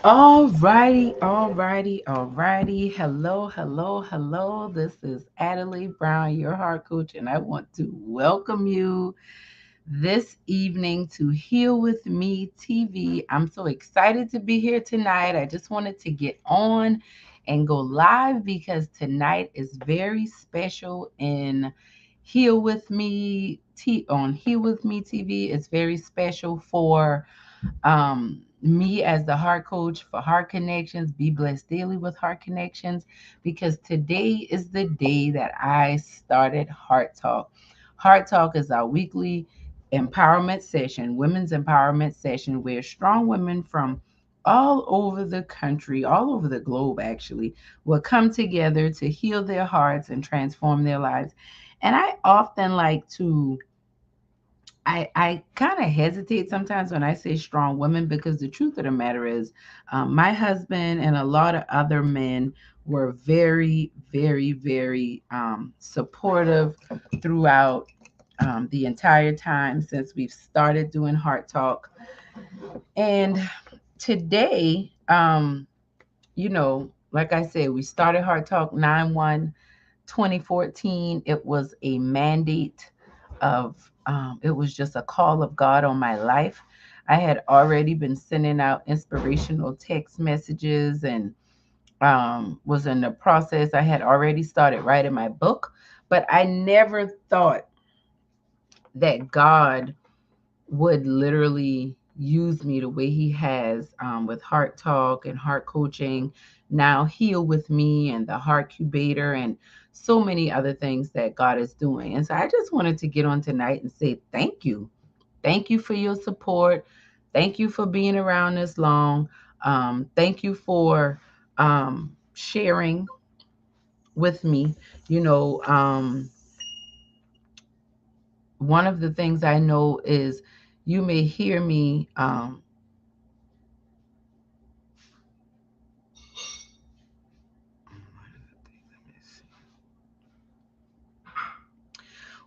All righty. Hello. This is Adelai Brown, your heart coach, and I want to welcome you this evening to Heal With Me TV. I'm so excited to be here tonight. I just wanted to get on and go live because tonight is very special in Heal With Me on Heal With Me TV. It's very special for me as the heart coach for Heart Connections. Be blessed daily with Heart Connections, because today is the day that I started Heart Talk. Heart Talk is our weekly empowerment session, women's empowerment session, where strong women from all over the country, all over the globe actually, will come together to heal their hearts and transform their lives. And I often like to I kind of hesitate sometimes when I say strong women, because the truth of the matter is, my husband and a lot of other men were very supportive throughout the entire time since we've started doing Heart Talk. And today, like I said, we started Heart Talk 9/1/2014. It was a mandate of, it was just a call of God on my life. I had already been sending out inspirational text messages and was in the process. I had already started writing my book, but I never thought that God would literally use me the way he has, with Heart Talk and Heart Coaching, now Heal With Me and the Heartcubator and so many other things that God is doing. And so I just wanted to get on tonight and say thank you. Thank you for your support. Thank you for being around this long. Thank you for sharing with me. You know, one of the things I know is you may hear me.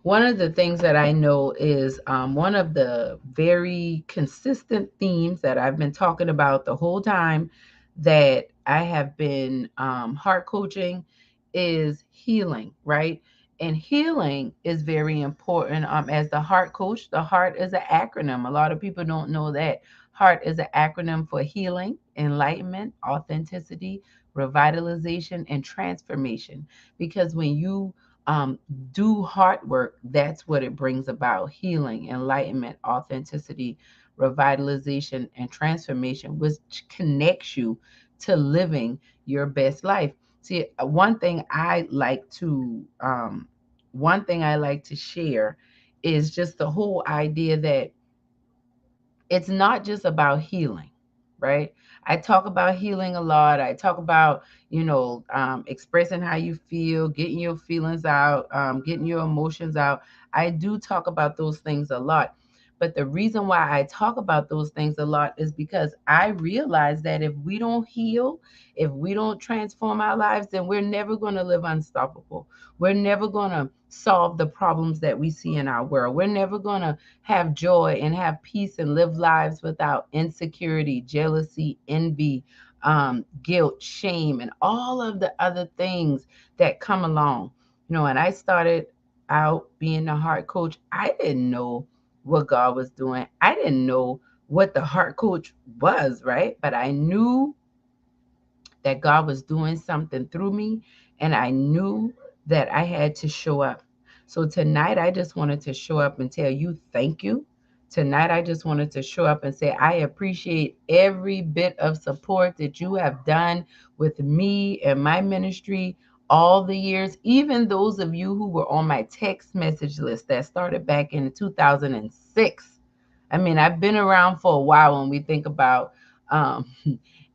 One of the things that I know is, one of the very consistent themes that I've been talking about the whole time that I have been heart coaching is healing, right? And healing is very important. As the heart coach, the heart is an acronym. A lot of people don't know that. Heart is an acronym for healing, enlightenment, authenticity, revitalization, and transformation. Because when you um, do heart work, that's what it brings about: healing, enlightenment, authenticity, revitalization, and transformation, which connects you to living your best life. See, one thing I like to share is just the whole idea that it's not just about healing, right? I talk about healing a lot. I talk about, expressing how you feel, getting your feelings out, getting your emotions out. I do talk about those things a lot. But the reason why I talk about those things a lot is because I realize that if we don't heal, if we don't transform our lives, then we're never going to live unstoppable. We're never going to solve the problems that we see in our world. We're never going to have joy and have peace and live lives without insecurity, jealousy, envy, guilt, shame, and all of the other things that come along. And I started out being a heart coach. I didn't know what God was doing. I didn't know what the heart coach was, right? But I knew that God was doing something through me, and I knew that I had to show up. So tonight, I just wanted to show up and tell you thank you. Tonight, I just wanted to show up and say, I appreciate every bit of support that you have done with me and my ministry all the years, even those of you who were on my text message list that started back in 2006. I mean, I've been around for a while when we think about um,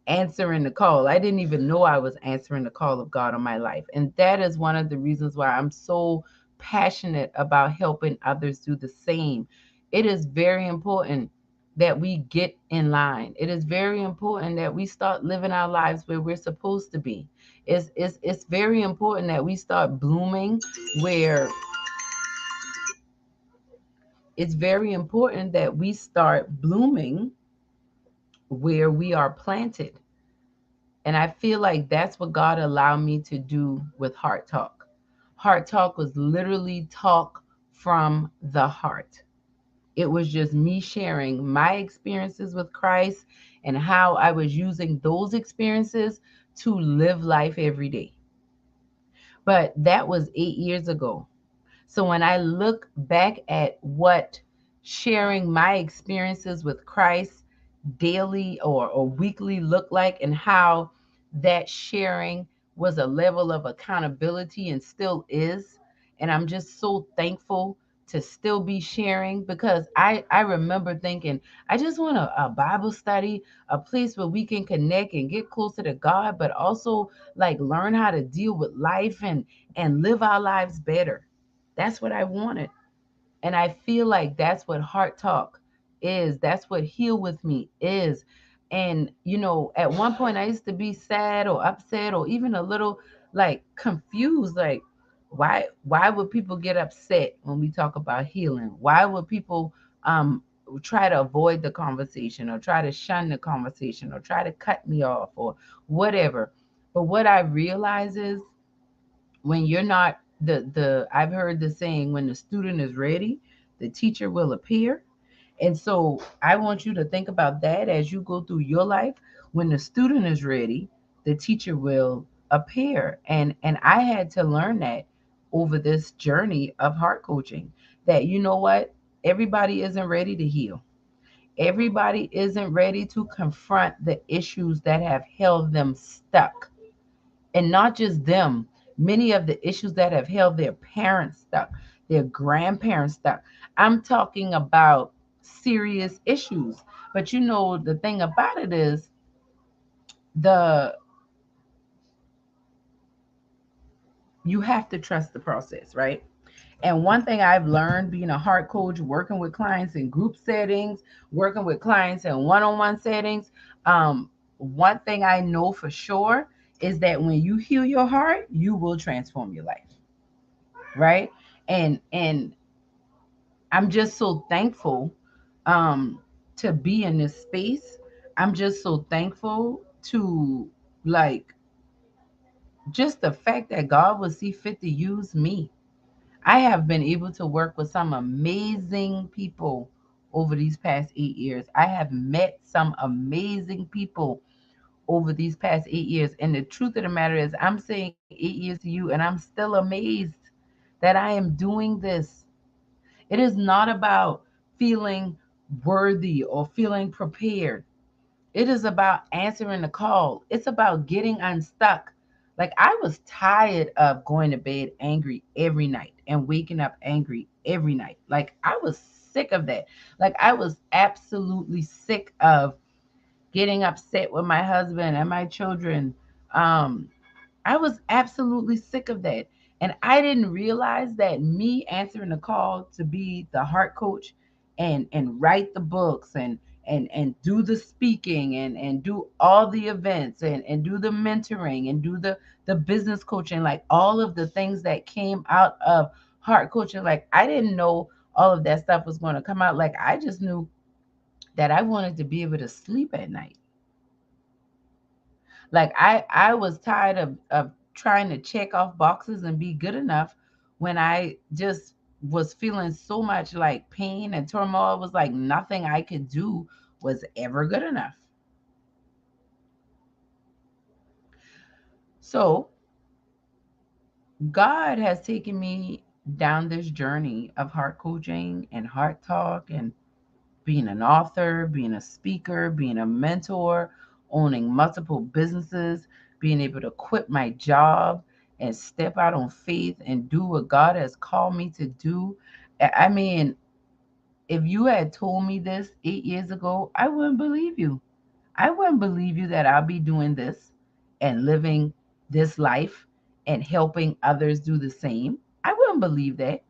answering the call. I didn't even know I was answering the call of God on my life. And that is one of the reasons why I'm so passionate about helping others do the same. It is very important that we get in line. It is very important that we start living our lives where we're supposed to be. It's very important that we start blooming where it's very important that we start blooming where we are planted. And I feel like that's what God allowed me to do with Heart Talk. Heart Talk was literally talk from the heart. It was just me sharing my experiences with Christ and how I was using those experiences to live life every day. But that was 8 years ago. So when I look back at what sharing my experiences with Christ daily or weekly look like, and how that sharing was a level of accountability and still is. And I'm just so thankful to still be sharing, because I remember thinking, I just want a Bible study, a place where we can connect and get closer to God, but also like learn how to deal with life and live our lives better. That's what I wanted. And I feel like that's what Heart Talk is. That's what Heal With Me is. And, at one point I used to be sad or upset or even a little like confused. Like, why would people get upset when we talk about healing? Why would people try to avoid the conversation or try to shun the conversation or try to cut me off or whatever? But what I realize is, when you're not the I've heard the saying, when the student is ready, the teacher will appear. And so I want you to think about that as you go through your life. When the student is ready, the teacher will appear. And I had to learn that over this journey of heart coaching, that you know what, everybody isn't ready to heal. Everybody isn't ready to confront the issues that have held them stuck. And not just them, many of the issues that have held their parents stuck, their grandparents stuck. I'm talking about serious issues. But the thing about it is, the you have to trust the process, right? And one thing I've learned being a heart coach, working with clients in group settings, working with clients in one-on-one settings, one thing I know for sure is that when you heal your heart, you will transform your life, right? And I'm just so thankful um to be in this space. I'm just so thankful to, like, just the fact that God will see fit to use me. I have been able to work with some amazing people over these past 8 years. I have met some amazing people over these past 8 years. And the truth of the matter is, I'm saying 8 years to you, and I'm still amazed that I am doing this. It is not about feeling worthy or feeling prepared. It is about answering the call. It's about getting unstuck. Like, I was tired of going to bed angry every night and waking up angry every night. Like, I was sick of that. Like, I was absolutely sick of getting upset with my husband and my children. Um, I was absolutely sick of that. And I didn't realize that me answering the call to be the heart coach and write the books and do the speaking and do all the events and do the mentoring and do the business coaching, like all of the things that came out of heart coaching. Like, I didn't know all of that stuff was going to come out. Like, I just knew that I wanted to be able to sleep at night. Like, I was tired of trying to check off boxes and be good enough, when I just was feeling so much like pain and turmoil. It was like nothing I could do was ever good enough. So God has taken me down this journey of heart coaching and heart talk and being an author, being a speaker, being a mentor, owning multiple businesses, being able to quit my job and step out on faith and do what God has called me to do. I mean, if you had told me this 8 years ago, I wouldn't believe you. I wouldn't believe you that I'll be doing this and living this life and helping others do the same. I wouldn't believe that.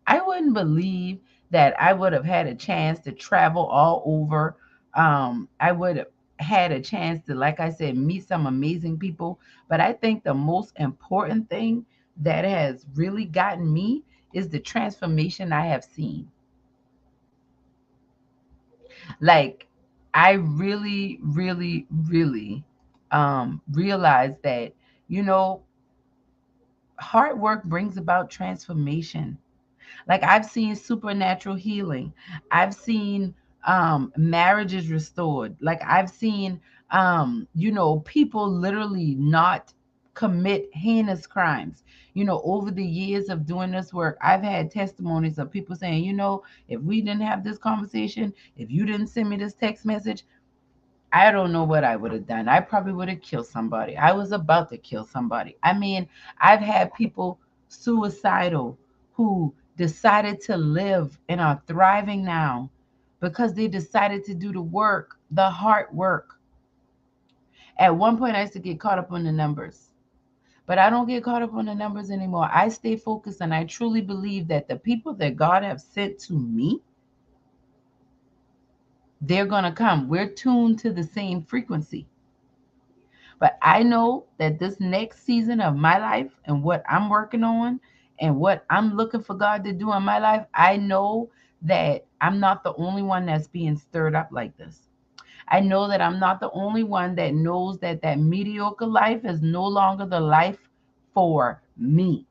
I wouldn't believe that I would have had a chance to travel all over. I would have had a chance to, like I said, meet some amazing people. But I think the most important thing that has really gotten me is the transformation I have seen. Like, I really, really, really. realize that, you know, hard work brings about transformation. Like I've seen supernatural healing. I've seen marriages restored. Like I've seen people literally not commit heinous crimes. Over the years of doing this work, I've had testimonies of people saying, if we didn't have this conversation, if you didn't send me this text message, I don't know what I would have done. I probably would have killed somebody. I was about to kill somebody. I mean, I've had people suicidal who decided to live and are thriving now because they decided to do the work, the hard work. At one point, I used to get caught up on the numbers, but I don't get caught up on the numbers anymore. I stay focused, and I truly believe that the people that God have sent to me, they're going to come. We're tuned to the same frequency. But I know that this next season of my life and what I'm working on and what I'm looking for God to do in my life, I know that I'm not the only one that's being stirred up like this. I know that I'm not the only one that knows that that mediocre life is no longer the life for me.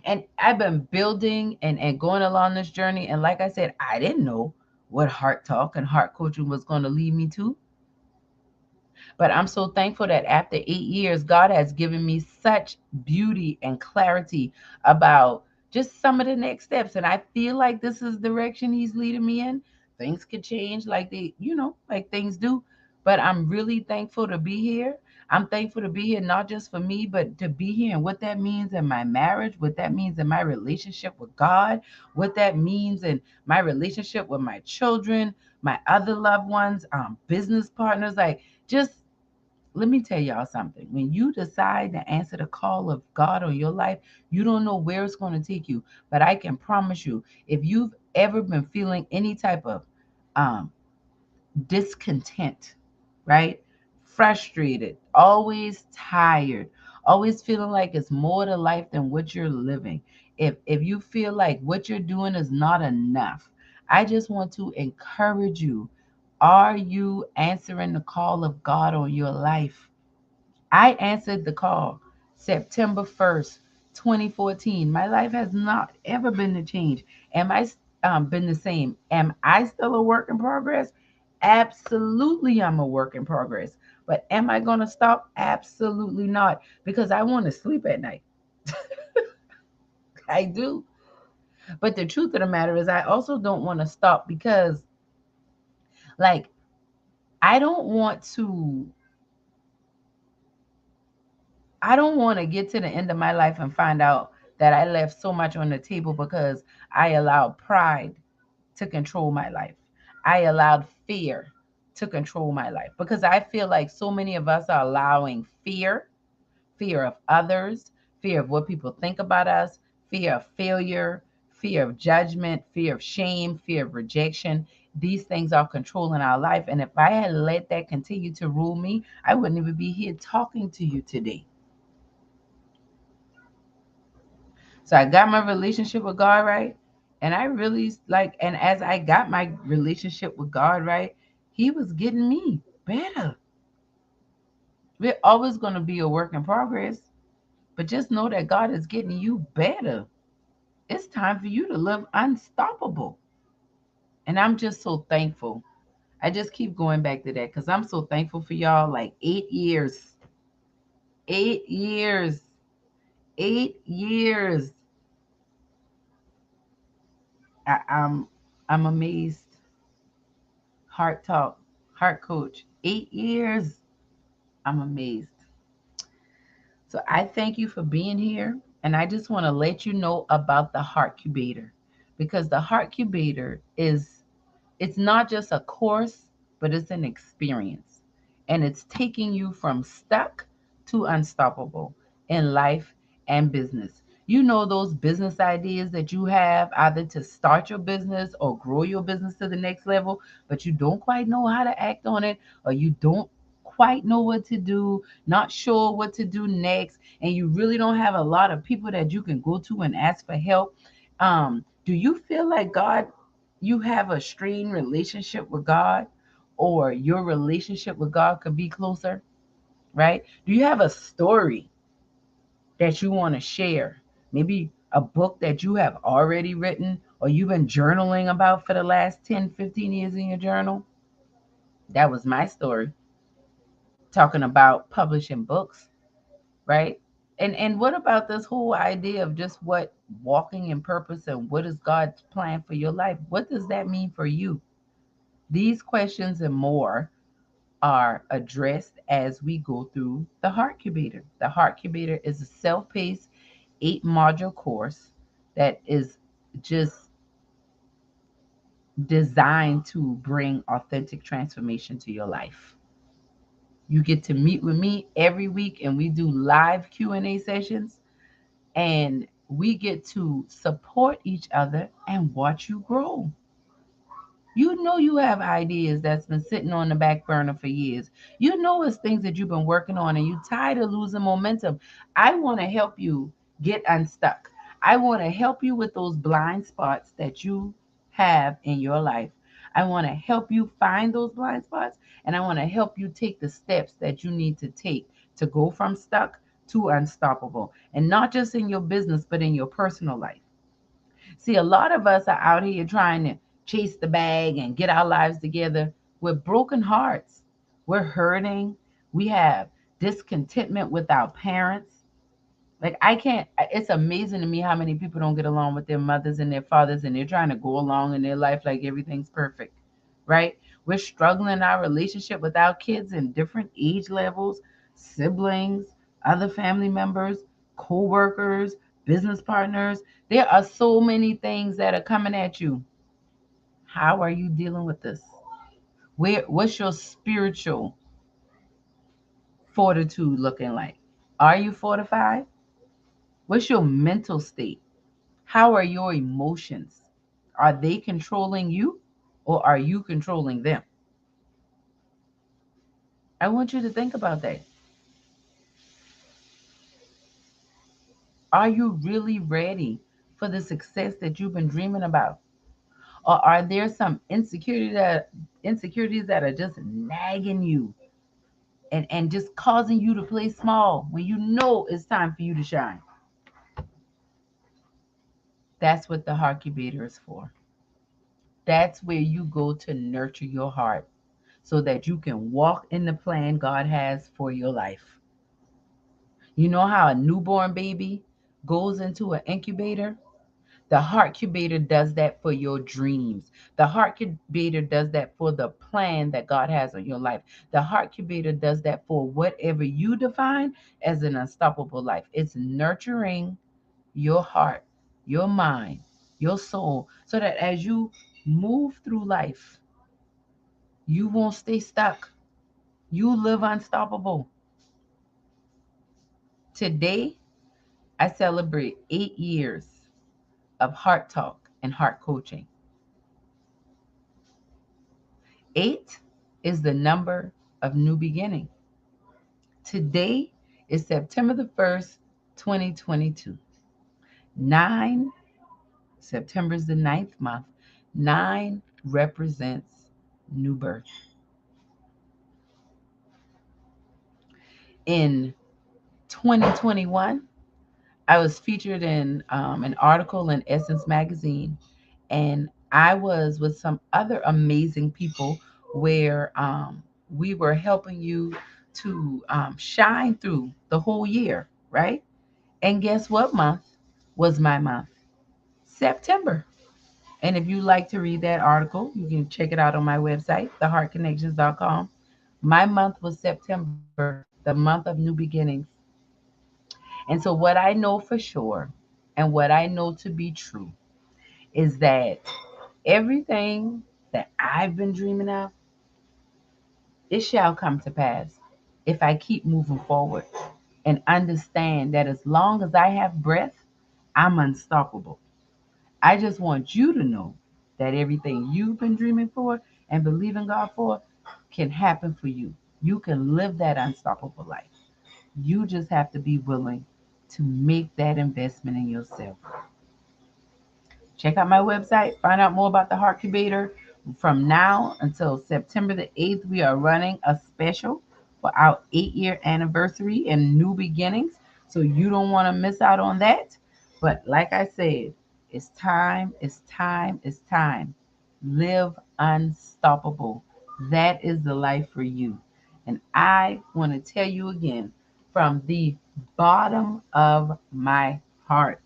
And I've been building and going along this journey. And like I said, I didn't know what heart talk and heart coaching was going to lead me to. But I'm so thankful that after 8 years, God has given me such beauty and clarity about just some of the next steps. And I feel like this is the direction He's leading me in. Things could change like like things do. But I'm really thankful to be here. I'm thankful to be here, not just for me, but to be here and what that means in my marriage, what that means in my relationship with God, what that means in my relationship with my children, my other loved ones, business partners. Like, just let me tell y'all something. When you decide to answer the call of God on your life, you don't know where it's going to take you. But I can promise you, if you've ever been feeling any type of um, discontent, right? Frustrated, always tired, always feeling like it's more to life than what you're living. If you feel like what you're doing is not enough, I just want to encourage you. Are you answering the call of God on your life? I answered the call September 1st, 2014. My life has not ever been to change. Am I been the same? Am I still a work in progress? Absolutely, I'm a work in progress. But am I going to stop? Absolutely not, because I want to sleep at night. I do. But the truth of the matter is, I also don't want to stop because, like, I don't want to I don't want to get to the end of my life and find out that I left so much on the table because I allowed pride to control my life. I allowed fear to control my life because I feel like so many of us are allowing fear of others, fear of what people think about us, fear of failure, fear of judgment, fear of shame, fear of rejection. These things are controlling our life. And if I had let that continue to rule me, I wouldn't even be here talking to you today. So I got my relationship with God right. And I really and as I got my relationship with God right, He was getting me better. We're always going to be a work in progress, but just know that God is getting you better. It's time for you to live unstoppable. And I'm just so thankful. I just keep going back to that because I'm so thankful for y'all. Like 8 years, 8 years, 8 years. I'm amazed. Heart Talk, Heart Coach, 8 years. I'm amazed. So I thank you for being here. And I just want to let you know about the Heartcubator, because the Heartcubator it's not just a course, but it's an experience. And it's taking you from stuck to unstoppable in life and business. Those business ideas that you have either to start your business or grow your business to the next level, but you don't quite know how to act on it, or you don't quite know what to do, not sure what to do next, and you really don't have a lot of people that you can go to and ask for help. Do you feel like you have a strained relationship with God, or your relationship with God could be closer, right? Do you have a story that you want to share? Maybe a book that you have already written or you've been journaling about for the last 10, 15 years in your journal? That was my story, talking about publishing books, right? And what about this whole idea of just what walking in purpose and what is God's plan for your life? What does that mean for you? These questions and more are addressed as we go through the Heartcubator. The Heartcubator is a self-paced 8-module course that is just designed to bring authentic transformation to your life. You get to meet with me every week and we do live Q&A sessions, and we get to support each other and watch you grow. You know you have ideas that's been sitting on the back burner for years. You know it's things that you've been working on and you tired of losing momentum. I want to help you get unstuck. I want to help you with those blind spots that you have in your life. I want to help you find those blind spots, and I want to help you take the steps that you need to take to go from stuck to unstoppable. And not just in your business, but in your personal life. See, a lot of us are out here trying to chase the bag and get our lives together with broken hearts. We're hurting. We have discontentment with our parents. Like, I can't, it's amazing to me how many people don't get along with their mothers and their fathers, and they're trying to go along in their life like everything's perfect, right? We're struggling in our relationship with our kids in different age levels, siblings, other family members, co workers, business partners. There are so many things that are coming at you. How are you dealing with this? What's your spiritual fortitude looking like? Are you fortified? What's your mental state? How are your emotions? Are they controlling you or are you controlling them? I want you to think about that. Are you really ready for the success that you've been dreaming about? Or are there some insecurities that are just nagging you and just causing you to play small when you know it's time for you to shine? That's what the Heartcubator is for. That's where you go to nurture your heart so that you can walk in the plan God has for your life. You know how a newborn baby goes into an incubator? The Heartcubator does that for your dreams. The Heartcubator does that for the plan that God has on your life. The Heartcubator does that for whatever you define as an unstoppable life. It's nurturing your heart, your mind, your soul, so that as you move through life, you won't stay stuck. You live unstoppable. Today, I celebrate 8 years of heart talk and heart coaching. 8 is the number of new beginning. Today is September the 1st, 2022. 9, September is the ninth month. 9 represents new birth. In 2021, I was featured in an article in Essence Magazine, and I was with some other amazing people where we were helping you to shine through the whole year, right? And guess what month was my month? September. And if you like to read that article, you can check it out on my website, theheartconnections.com. My month was September, the month of new beginnings. And so, what I know for sure and what I know to be true is that everything that I've been dreaming of, it shall come to pass if I keep moving forward and understand that as long as I have breath, I'm unstoppable. I just want you to know that everything you've been dreaming for and believing God for can happen for you. You can live that unstoppable life. You just have to be willing to make that investment in yourself. Check out my website, find out more about the Heartcubator, From now until September the 8th, we are running a special for our 8-year anniversary and new beginnings. So you don't want to miss out on that. But like I said, it's time, it's time, it's time. Live unstoppable. That is the life for you. And I want to tell you again from the bottom of my heart.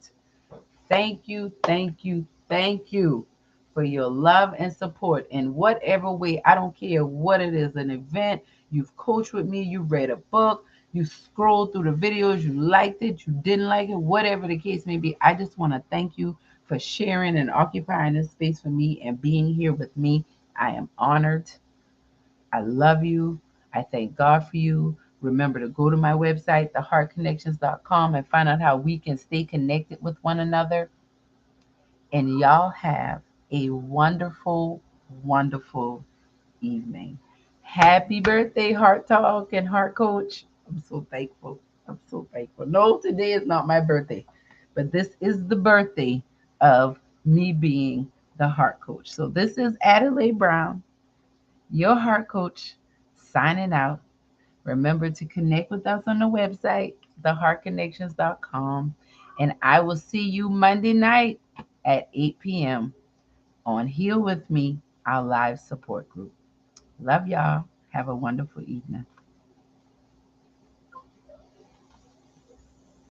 Thank you, thank you, thank you for your love and support in whatever way. I don't care what it is, an event, you've coached with me, you read a book, you scrolled through the videos, you liked it, you didn't like it, whatever the case may be. I just want to thank you for sharing and occupying this space for me and being here with me. I am honored. I love you. I thank God for you. Remember to go to my website, theheartconnections.com, and find out how we can stay connected with one another. And y'all have a wonderful, wonderful evening. Happy birthday, Heart Talk and Heart Coach. I'm so thankful. I'm so thankful. No, today is not my birthday, but this is the birthday of me being the Heart Coach. So this is Adelai Brown, your Heart Coach, signing out. Remember to connect with us on the website, theheartconnections.com. And I will see you Monday night at 8 p.m. on Heal With Me, our live support group. Love y'all. Have a wonderful evening.